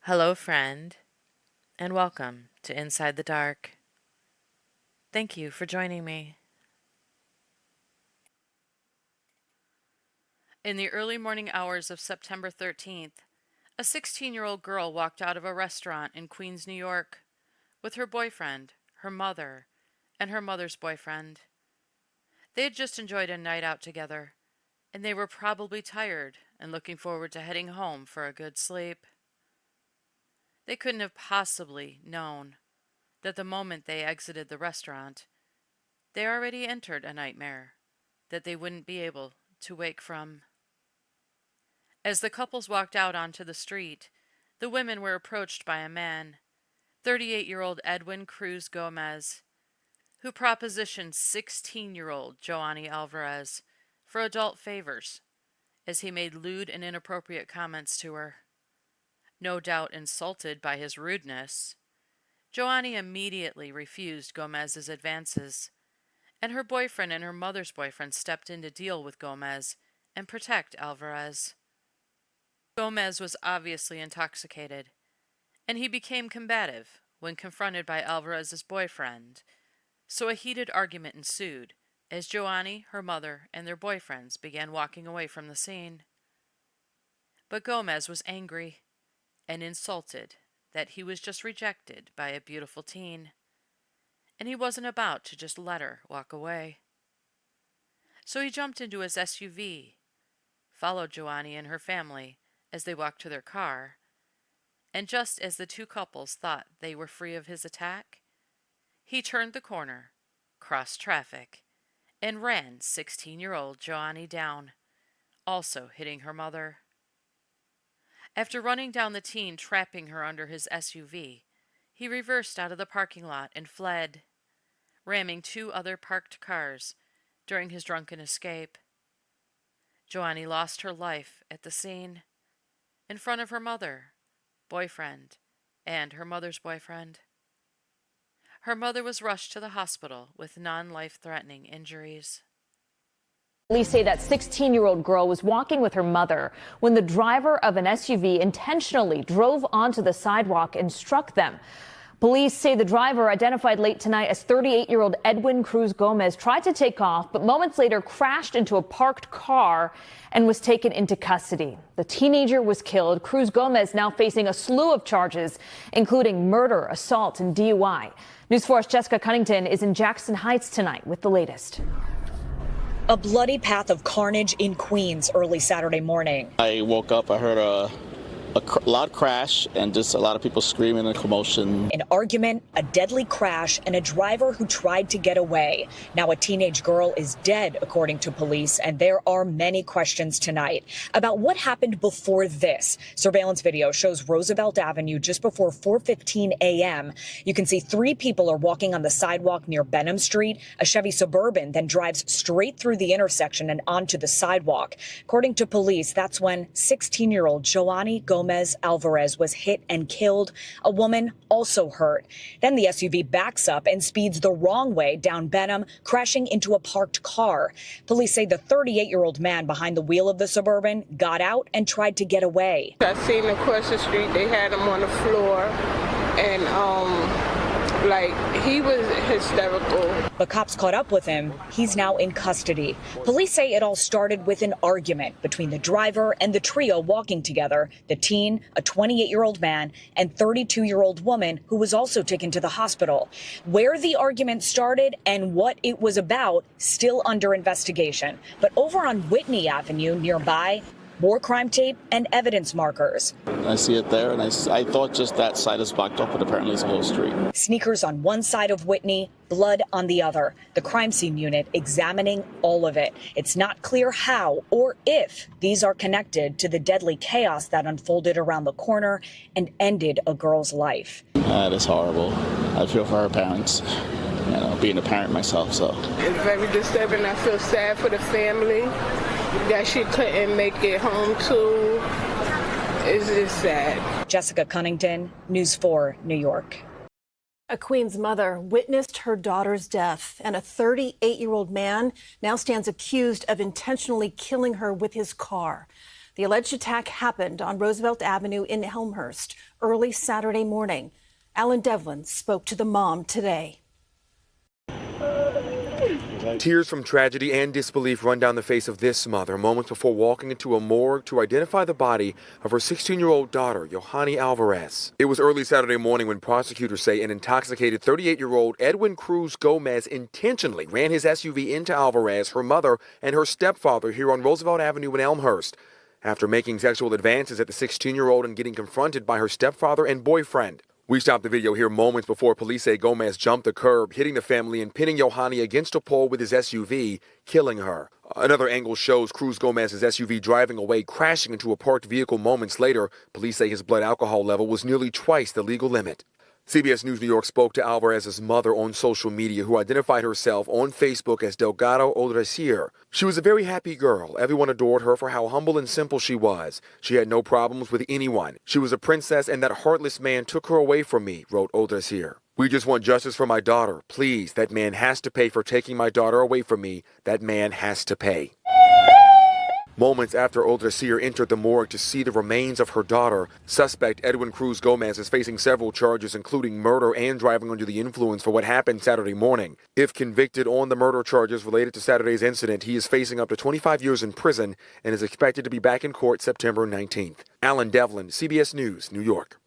Hello, friend, and welcome to Inside the Dark. Thank you for joining me. In the early morning hours of September 13th, a 16-year-old girl walked out of a restaurant in Queens, New York, with her boyfriend, her mother, and her mother's boyfriend. They had just enjoyed a night out together, and they were probably tired and looking forward to heading home for a good sleep. They couldn't have possibly known that the moment they exited the restaurant, they already entered a nightmare that they wouldn't be able to wake from. As the couples walked out onto the street, the women were approached by a man, 38-year-old Edwin Cruz Gomez, who propositioned 16-year-old Joanny Alvarez for adult favors as he made lewd and inappropriate comments to her. No doubt insulted by his rudeness, Joanny immediately refused Gomez's advances, and her boyfriend and her mother's boyfriend stepped in to deal with Gomez and protect Alvarez. Gomez was obviously intoxicated, and he became combative when confronted by Alvarez's boyfriend, so a heated argument ensued as Joanny, her mother, and their boyfriends began walking away from the scene. But Gomez was angry and insulted that he was just rejected by a beautiful teen, and he wasn't about to just let her walk away. So he jumped into his SUV, followed Joanny and her family as they walked to their car, and just as the two couples thought they were free of his attack, he turned the corner, crossed traffic, and ran 16-year-old Joanny down, also hitting her mother. After running down the teen, trapping her under his SUV, he reversed out of the parking lot and fled, ramming two other parked cars during his drunken escape. Joanny lost her life at the scene, in front of her mother, boyfriend, and her mother's boyfriend. Her mother was rushed to the hospital with non-life-threatening injuries. Police say that 16-year-old girl was walking with her mother when the driver of an SUV intentionally drove onto the sidewalk and struck them. Police say the driver, identified late tonight as 38-year-old Edwin Cruz Gomez, tried to take off, but moments later crashed into a parked car and was taken into custody. The teenager was killed. Cruz Gomez now facing a slew of charges, including murder, assault, and DUI. News 4's Jessica Cunnington is in Jackson Heights tonight with the latest. A bloody path of carnage in Queens early Saturday morning. I woke up, I heard a loud crash and just a lot of people screaming and commotion. An argument, a deadly crash, and a driver who tried to get away. Now a teenage girl is dead, according to police, and there are many questions tonight about what happened before this. Surveillance video shows Roosevelt Avenue just before 4:15 a.m. You can see three people are walking on the sidewalk near Benham Street. A Chevy Suburban then drives straight through the intersection and onto the sidewalk. According to police, that's when 16-year-old Joanny Gomez Alvarez was hit and killed. A woman also hurt. Then the SUV backs up and speeds the wrong way down Benham, crashing into a parked car. Police say the 38-year-old man behind the wheel of the Suburban got out and tried to get away. I seen across the street, they had him on the floor, and he was hysterical. But cops caught up with him. He's now in custody. Police say it all started with an argument between the driver and the trio walking together, the teen, a 28-year-old man, and 32-year-old woman who was also taken to the hospital. Where the argument started and what it was about, still under investigation. But over on Whitney Avenue nearby, more crime tape and evidence markers. I see it there, and I thought just that side is blocked up, but apparently it's the whole street. Sneakers on one side of Whitney, blood on the other. The crime scene unit examining all of it. It's not clear how or if these are connected to the deadly chaos that unfolded around the corner and ended a girl's life. That is horrible. I feel for her parents. Being a parent myself, so. It's very disturbing. I feel sad for the family that she couldn't make it home to. It's just sad. Jessica Cunnington, News 4, New York. A Queens mother witnessed her daughter's death, and a 38-year-old man now stands accused of intentionally killing her with his car. The The alleged attack happened on Roosevelt Avenue in Elmhurst early Saturday morning. Alan Devlin spoke to the mom today. Tears from tragedy and disbelief run down the face of this mother moments before walking into a morgue to identify the body of her 16-year-old daughter, Yohani Alvarez. It was early Saturday morning when prosecutors say an intoxicated 38-year-old Edwin Cruz Gomez intentionally ran his SUV into Alvarez, her mother, and her stepfather here on Roosevelt Avenue in Elmhurst. After making sexual advances at the 16-year-old and getting confronted by her stepfather and boyfriend. We stopped the video here moments before police say Gomez jumped the curb, hitting the family and pinning Yohani against a pole with his SUV, killing her. Another angle shows Cruz Gomez's SUV driving away, crashing into a parked vehicle moments later. Police say his blood alcohol level was nearly twice the legal limit. CBS News New York spoke to Alvarez's mother on social media, who identified herself on Facebook as Delgado Odrecier. She was a very happy girl. Everyone adored her for how humble and simple she was. She had no problems with anyone. She was a princess, and that heartless man took her away from me, wrote Odrecier. We just want justice for my daughter. Please, that man has to pay for taking my daughter away from me. That man has to pay. Moments after Odrecier entered the morgue to see the remains of her daughter, suspect Edwin Cruz Gomez is facing several charges, including murder and driving under the influence for what happened Saturday morning. If convicted on the murder charges related to Saturday's incident, he is facing up to 25 years in prison and is expected to be back in court September 19th. Alan Devlin, CBS News, New York.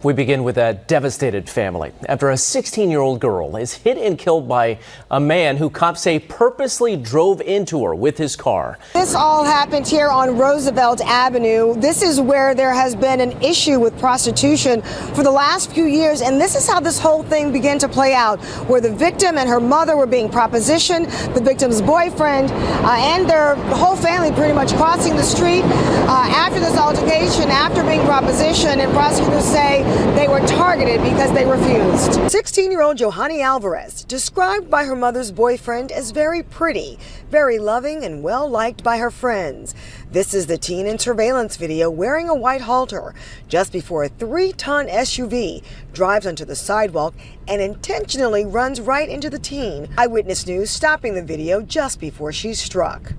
We begin with a devastated family after a 16-year-old girl is hit and killed by a man who cops say purposely drove into her with his car. This all happened here on Roosevelt Avenue. This is where there has been an issue with prostitution for the last few years, and this is how this whole thing began to play out, where the victim and her mother were being propositioned, the victim's boyfriend and their whole family pretty much crossing the street after this altercation, after being propositioned, and prosecutors say they were targeted because they refused. 16-year-old Yohani Alvarez, described by her mother's boyfriend as very pretty, very loving, and well-liked by her friends. This is the teen in surveillance video wearing a white halter just before a 3-ton SUV drives onto the sidewalk and intentionally runs right into the teen. Eyewitness News stopping the video just before she's struck.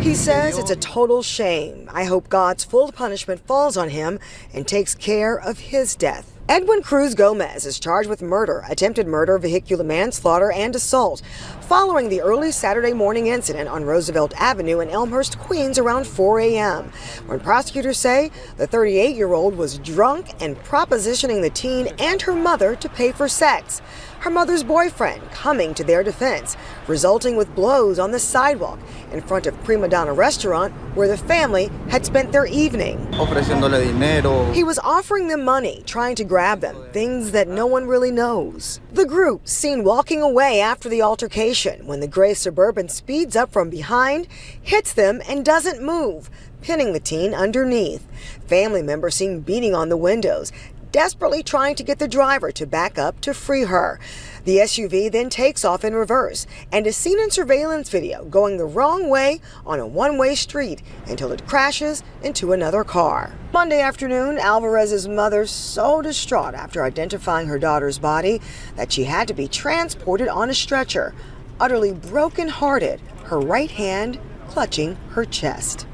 He says it's a total shame. I hope God's full punishment falls on him and takes care of his death. Edwin Cruz Gomez is charged with murder, attempted murder, vehicular manslaughter, and assault following the early Saturday morning incident on Roosevelt Avenue in Elmhurst, Queens around 4 a.m. when prosecutors say the 38-year-old was drunk and propositioning the teen and her mother to pay for sex. Her mother's boyfriend coming to their defense, resulting with blows on the sidewalk in front of Prima Donna restaurant where the family had spent their evening. He was offering them money, trying to grab them, things that no one really knows. The group seen walking away after the altercation when the gray Suburban speeds up from behind, hits them, and doesn't move, pinning the teen underneath. Family members seen beating on the windows, desperately trying to get the driver to back up to free her. The SUV then takes off in reverse and is seen in surveillance video going the wrong way on a one-way street until it crashes into another car. Monday afternoon, Alvarez's mother so distraught after identifying her daughter's body that she had to be transported on a stretcher, utterly broken-hearted, her right hand clutching her chest.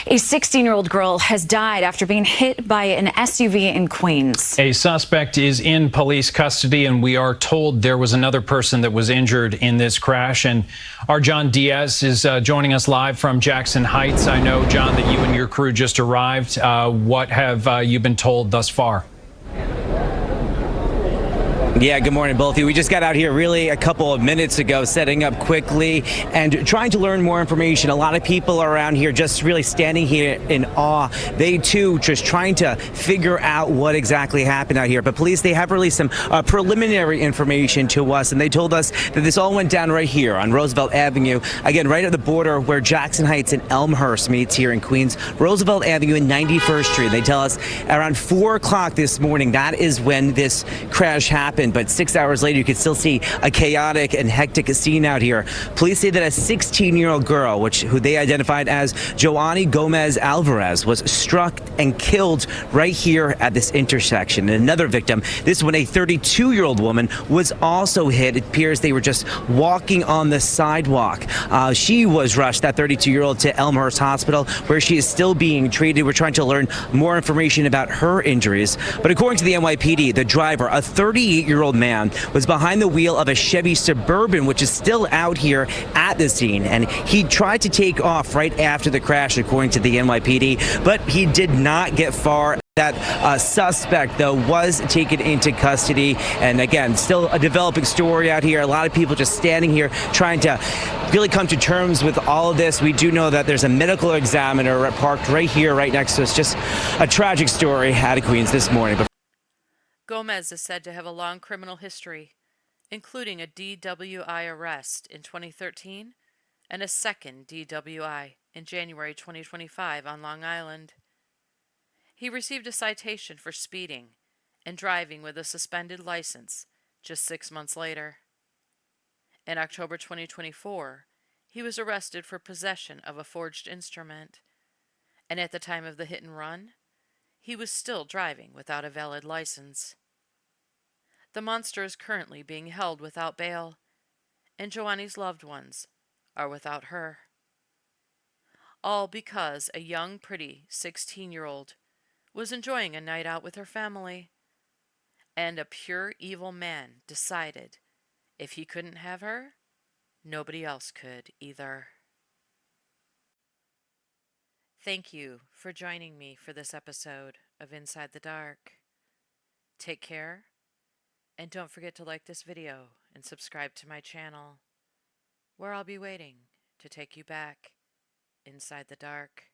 A 16-year-old girl has died after being hit by an SUV in Queens. A suspect is in police custody, and we are told there was another person that was injured in this crash. And our John Diaz is joining us live from Jackson Heights. I know, John, that you and your crew just arrived. What have you been told thus far? Yeah, good morning, both of you. We just got out here really a couple of minutes ago, setting up quickly and trying to learn more information. A lot of people around here just really standing here in awe. They, too, just trying to figure out what exactly happened out here. But police, they have released some preliminary information to us, and they told us that this all went down right here on Roosevelt Avenue. Again, right at the border where Jackson Heights and Elmhurst meets here in Queens. Roosevelt Avenue and 91st Street. They tell us around 4 o'clock this morning, that is when this crash happened. happened, but 6 hours later, you can still see a chaotic and hectic scene out here. Police say that a 16-year-old girl, who they identified as Joanny Gomez Alvarez, was struck and killed right here at this intersection. And another victim, this one, a 32-year-old woman, was also hit. It appears they were just walking on the sidewalk. She was rushed, that 32-year-old, to Elmhurst Hospital, where she is still being treated. We're trying to learn more information about her injuries. But according to the NYPD, the driver, a 38-year-old man, was behind the wheel of a Chevy Suburban, which is still out here at the scene. And he tried to take off right after the crash, according to the NYPD, but he did not get far. That suspect, though, was taken into custody. And again, still a developing story out here. A lot of people just standing here trying to really come to terms with all of this. We do know that there's a medical examiner parked right here, right next to us. Just a tragic story out of Queens this morning. Gomez is said to have a long criminal history, including a DWI arrest in 2013 and a second DWI in January 2025 on Long Island. He received a citation for speeding and driving with a suspended license just 6 months later. In October 2024, he was arrested for possession of a forged instrument, and at the time of the hit and run, he was still driving without a valid license. The monster is currently being held without bail, and Joanny's loved ones are without her. All because a young, pretty 16-year-old was enjoying a night out with her family, and a pure evil man decided if he couldn't have her, nobody else could either. Thank you for joining me for this episode of Inside the Dark. Take care, and don't forget to like this video and subscribe to my channel, where I'll be waiting to take you back inside the dark.